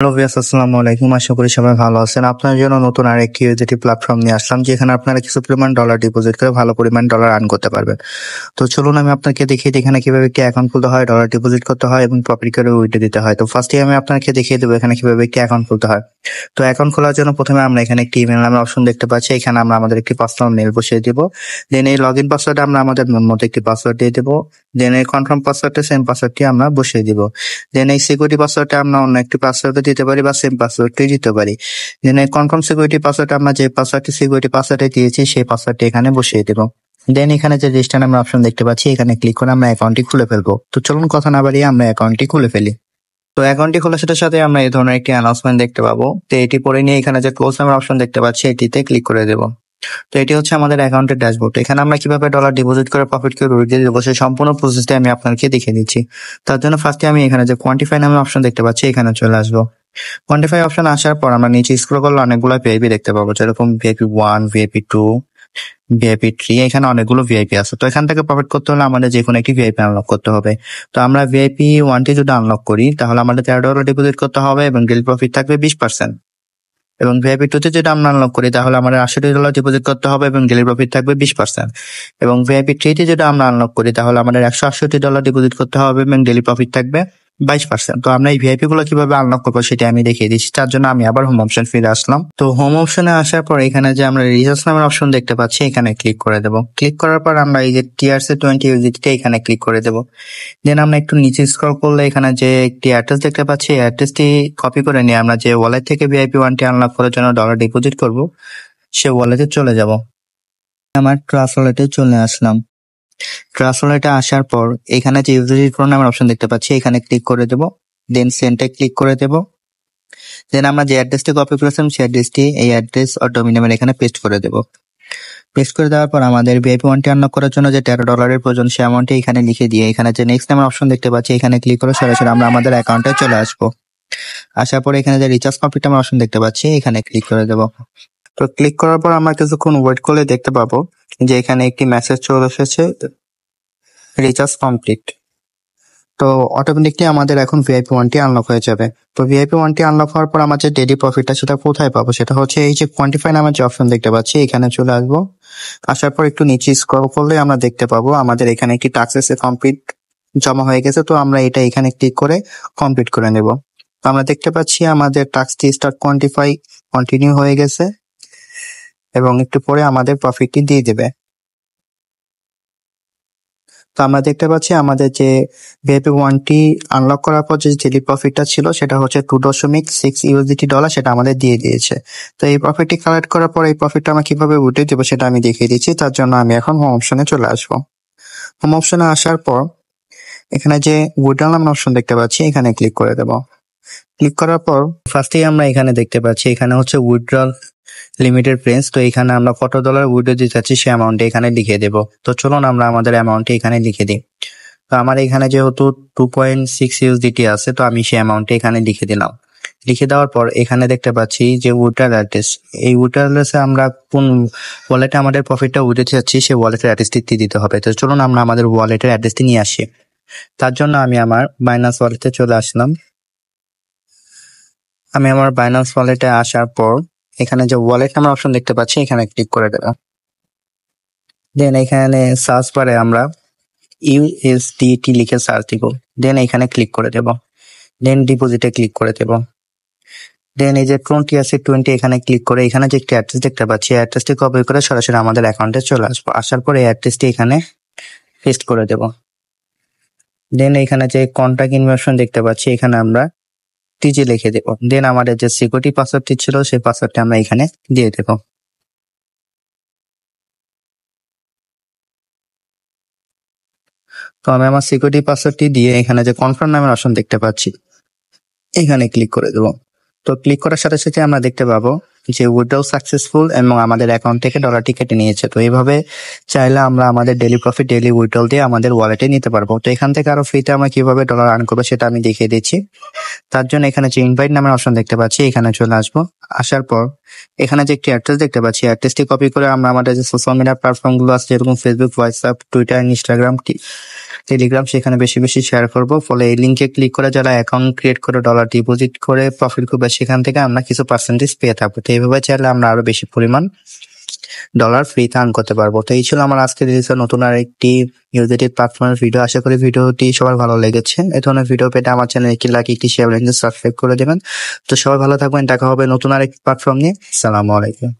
Hello viewers, আসসালামু আলাইকুম। আশা করি সবাই ভালো আছেন। আপনার জন্য নতুন আরেকটি ইউএসডিটি প্ল্যাটফর্ম নিয়ে আসলাম, যেখানে আপনারা কিছু পরিমাণ ডলার ডিপোজিট করে ভালো পরিমাণ ডলার আর্ন করতে পারবেন। তো চলুন আমি আপনাকে দেখিয়ে দিই এখানে কিভাবে একটি অ্যাকাউন্ট খুলতে হয়, ডলার ডিপোজিট করতে হয় এবং প্রফিট করে উইথড্র দিতে হয়। তো ফার্স্টে আমি আপনাকে দেখিয়ে দেবো এখানে কিভাবে একটি অ্যাকাউন্ট খুলতে হয়। তো অ্যাকাউন্ট খোলার জন্য প্রথমে আমরা এখানে একটি ইমেল নামের অপশন দেখতে পাচ্ছি। এখানে আমরা আমাদের একটি পার্সোনাল মেল বসিয়ে দিব। দেন এই লগ ইন পাসওয়ার্ডে আমরা আমাদের মতো একটি পাসওয়ার্ড দিয়ে দেবো। দেন এই কনফার্ম পাসওয়ার্ডে সেম পাসওয়ার্ডটি আমরা বসিয়ে দিব। দেন এই সিকিউরিটি পাসওয়ার্ডটা আমরা অন্য একটি পাসওয়ার্ডে দিতে পারি বা সেম পাসওয়ার্ডটি দিতে পারি। দেন এই কনফার্ম সিকিউরিটি পাসওয়ার্ড আমরা যে পাসওয়ার্ডটি সিকিউরিটি পাসওয়ার্ডে দিয়েছি সেই পাসওয়ার্ডটি এখানে বসিয়ে দেব। দেন এখানে যে রেজিস্টার নামের অপশন দেখতে পাচ্ছি, এখানে ক্লিক করে আমরা অ্যাকাউন্টটি খুলে ফেলবো। তো চলুন কথা না বাড়িয়ে আমরা অ্যাকাউন্টটি খুলে ফেলি। তো অ্যাকাউন্টটি খোলার সাথে সাথে আমরা এই ধরনের একটি অ্যানাউন্সমেন্ট দেখতে পাবো। তো এটি পরে নিয়ে এখানে যে ক্লোজ নামের অপশন দেখতে পাচ্ছি এটিতে ক্লিক করে দেবো। তো এটি হচ্ছে আমাদের অ্যাকাউন্টের ড্যাশবোর্ড। এখানে আমরা কিভাবে ডলার ডিপোজিট করে প্রফিট করে উইথড্র দেবো সেই সম্পূর্ণ প্রসেসটা আমি আপনাকে দেখিয়ে দিচ্ছি। তার জন্য ফার্স্টে আমি এখানে যে কোয়ান্টিফাই নামের অপশন দেখতে পাচ্ছি এখানে চলে আসবো। কোয়ান্টিফাই অপশন আসার পর আমরা নিচে স্ক্রল করলে অনেকগুলো ভিআইপি দেখতে পাবো, যেরকম ভিআইপি 1, ভিআইপি 2, ভিআইপি 3। এখানে অনেকগুলো ভিআইপি আছে। তো এখান থেকে প্রফিট করতে হলে আমাদের যে কোনো একটি ভিআইপি আনলক করতে হবে। তো আমরা ভিআইপি 1টি যদি আনলক করি তাহলে আমাদের $13 ডিপোজিট করতে হবে এবং ডেইলি প্রফিট থাকবে 20%। এবং ভিআইপি 2তে যেটা আমরা আনলক করি তাহলে আমাদের $80 ডিপোজিট করতে হবে এবং ডেইলি প্রফিট থাকবে 20%। এবং ভিআইপি 3তে যেটা আমরা আনলক করি তাহলে আমাদের $168 ডিপোজিট করতে হবে এবং ডেইলি প্রফিট থাকবে 22%। তো আমরা এই ভিআইপি গুলো কিভাবে আনলক করবো সেটা আমি দেখিয়ে দিচ্ছি। তার জন্য আমি আবার হোম অপশন ফিরে আসলাম। তো হোম অপশনে আসার পর এখানে যে আমরা রিচার্জ নামের অপশন দেখতে পাচ্ছি এখানে ক্লিক করে দেবো। ক্লিক করার পর আমরা এই যে টিআরসি 20 ইউজিটিতে এখানে ক্লিক করে দেবো। দেন আমরা একটু নিচে স্ক্রল করলে এখানে যে একটি অ্যাড্রেস দেখতে পাচ্ছি, অ্যাড্রেসটি কপি করে নিয়ে আমরা যে ওয়ালেট থেকে ভিআইপি 1টি আনলক করার জন্য ডলার ডিপোজিট করব সে ওয়ালেটে চলে যাব। আমার ট্রাস্ট ওয়ালেটে চলে আসলাম। ট্রাস্ট ওয়ালেটে আসার পর এখানে যে ইউজিটি প্রো নামের অপশন দেখতে পাচ্ছি এখানে ক্লিক করে দেব। দেন সেন্টে ক্লিক করে দেব। দেন আমরা যে অ্যাড্রেসটি কপি করেছিলাম সেই অ্যাড্রেসটি এই অ্যাড্রেস আর ডোমিনেমের এখানে পেস্ট করে দেব। পেস্ট করে দেওয়ার পর আমাদের ভিআইপি 1টি আনলক করার জন্য যে $13 প্রয়োজন সে অ্যামাউন্টটি এখানে লিখে দিয়ে এখানে যে নেক্সট নামের অপশন দেখতে পাচ্ছি এখানে ক্লিক করে সরাসরি আমরা আমাদের অ্যাকাউন্টে চলে আসবো। আসার পর এখানে যে রিচার্জ কমপ্লিট নামের অপশন দেখতে পাচ্ছি এখানে ক্লিক করে দেব। তো ক্লিক করার পর আমরা কিছুক্ষণ ওয়েট করলে দেখতে পাবো যে এখানে একটি মেসেজ চলে এসেছে, রিচার্জ কমপ্লিট। তো অটোমেটিকলি আমাদের এখন ভিআইপি 1টি আনলক হয়ে যাবে। তো ভিআইপি 1টি আনলক হওয়ার পর আমার যে ডেইলি প্রফিটটা সেটা কোথায় পাবো, সেটা হচ্ছে এই যে কোয়ান্টিফাই নামের যে অপশন দেখতে পাচ্ছি এখানে চলে আসবো। আসার পর একটু নিচে স্ক্রল করলে আমরা দেখতে পাবো আমাদের এখানে একটি টাস্ক এসে কমপ্লিট জমা হয়ে গেছে। তো আমরা এটা এখানে ক্লিক করে কমপ্লিট করে নেব। তো আমরা দেখতে পাচ্ছি আমাদের টাস্কটি স্টার্ট কোয়ান্টিফাই কন্টিনিউ হয়ে গেছে এবং একটু পরে আমাদের প্রফিটটি দিয়ে দেবে। তো আমরা দেখতে পাচ্ছি আমাদের যে ভিআইপি 1টি আনলক করার পর যে ডেইলি প্রফিটটা ছিল সেটা হচ্ছে $2.6 সেটা আমাদের দিয়ে দিয়েছে। তো এই প্রফিটটি কালেক্ট করার পর এই প্রফিটটা আমরা কিভাবে উঠে দেবো সেটা আমি দেখিয়ে দিচ্ছি। তার জন্য আমি এখন হোম অপশনে চলে আসবো। হোম অপশনে আসার পর এখানে যে উইথড্রল নামের অপশন দেখতে পাচ্ছি এখানে ক্লিক করে দেবো। ক্লিক করার পর ফার্স্টেই আমরা এখানে দেখতে পাচ্ছি এখানে হচ্ছে উইথড্রল লিমিটেড প্রিন্স। তো এখানে আমরা কত ডলার উইথড্র দিতে চাচ্ছি সেই অ্যামাউন্ট এখানে লিখে দেব। তো চলুন আমরা আমাদের অ্যামাউন্টটি এখানে লিখে দিই। তো আমার এখানে যেহেতু 2.6 ইউএসডিটি আছে তো আমি সেই অ্যামাউন্টটি এখানে লিখে দিলাম। লিখে দেওয়ার পর এখানে দেখতে পাচ্ছি যে উইথড্রল অ্যাড্রেস, এই উইথড্রল অ্যাড্রেসে আমরা কোন ওয়ালেটে আমাদের প্রফিটটা উঠেতে চাচ্ছি সেই ওয়ালেটের অ্যাড্রেসটি দিতে হবে। তো চলুন আমরা আমাদের ওয়ালেটের অ্যাড্রেসটি নিয়ে আসি। তার জন্য আমি আমার বাইন্যান্স ওয়ালেটে চলে আসলাম। আমি আমার বাইন্যান্স ওয়ালেটে আসার পর এখানে যে ওয়ালেট নামের অপশন দেখতে পাচ্ছি এখানে ক্লিক করে দেব। দেন এখানে সার্চ বারে আমরা ইউএসডিটি লিখে সার্চ দিব। দেন এখানে ক্লিক করে দেব। দেন ডিপোজিটে ক্লিক করে দেব। দেন এই যে 20 এখানে ক্লিক করে এখানে যে একটি অ্যাড্রেস দেখতে পাচ্ছি অ্যাড্রেসটি কপি করে সরাসরি আমাদের অ্যাকাউন্টে চলে আসবো। আসার পর এই অ্যাড্রেসটি এখানে পেস্ট করে দেব। দেন এখানে যে কন্টাক্ট ইনফরমেশন দেখতে পাচ্ছি এখানে আমরা টিজি লিখে দেব। দেন আমাদের যে সিকিউরিটি পাসওয়ার্ডটি ছিল সেই পাসওয়ার্ডটি আমরা এখানে দিয়ে দেব। তো আমি আমার সিকিউরিটি পাসওয়ার্ডটি দিয়ে এখানে যে কনফার্ম নামের অপশন দেখতে পাচ্ছি এখানে ক্লিক করে দেব। তো ক্লিক করার সাথে সাথে আমরা দেখতে পাবো যে উইথড্রল সাকসেসফুল এবং আমাদের অ্যাকাউন্ট থেকে ডলারটি কেটে নিয়েছে। তো এইভাবে চাইলে আমরা আমাদের ডেইলি প্রফিট ডেইলি উইথড্রল দিয়ে আমাদের ওয়ালেটে নিতে পারবো। তো এখান থেকে আরো ফ্রিতে আমরা কিভাবে ডলার আর্ন করবো সেটা আমি দেখিয়ে দিচ্ছি। তার জন্য এখানে যে ইনভাইট নামের অপশন দেখতে পাচ্ছি এখানে চলে আসবো। আসার পর এখানে যে একটি অ্যাড্রেস দেখতে পাচ্ছি, অ্যাড্রেসটি কপি করে আমরা আমাদের যে সোশ্যাল মিডিয়া প্ল্যাটফর্ম গুলো আছে যেরকম Facebook, WhatsApp, Twitter, Instagram, Telegram সেখানে বেশি বেশি শেয়ার করব। ফলে এই লিঙ্কে ক্লিক করে যারা অ্যাকাউন্ট ক্রিয়েট করে ডলার ডিপোজিট করে প্রফিট করবে সেখান থেকে আমরা কিছু পার্সেন্টেজ পেয়ে থাকবো। তো এইভাবে চাইলে আমরা আরো বেশি পরিমাণ ডলার ফ্রিতে আর্ন করতে পারবো। তো এই ছিল আমার আজকে রিলিজ নতুন আর একটি ইউজেটি প্ল্যাটফর্মের ভিডিও। আশা করি ভিডিওটি সবার ভালো লেগেছে। এই ধরনের ভিডিও পেতে আমার চ্যানেল একটি লাইক, একটি শেয়ার, সাবস্ক্রাইব করে দেবেন। তো সবাই ভালো থাকবেন, দেখা হবে নতুন আরেকটি প্ল্যাটফর্ম নিয়ে। আসসালামু আলাইকুম।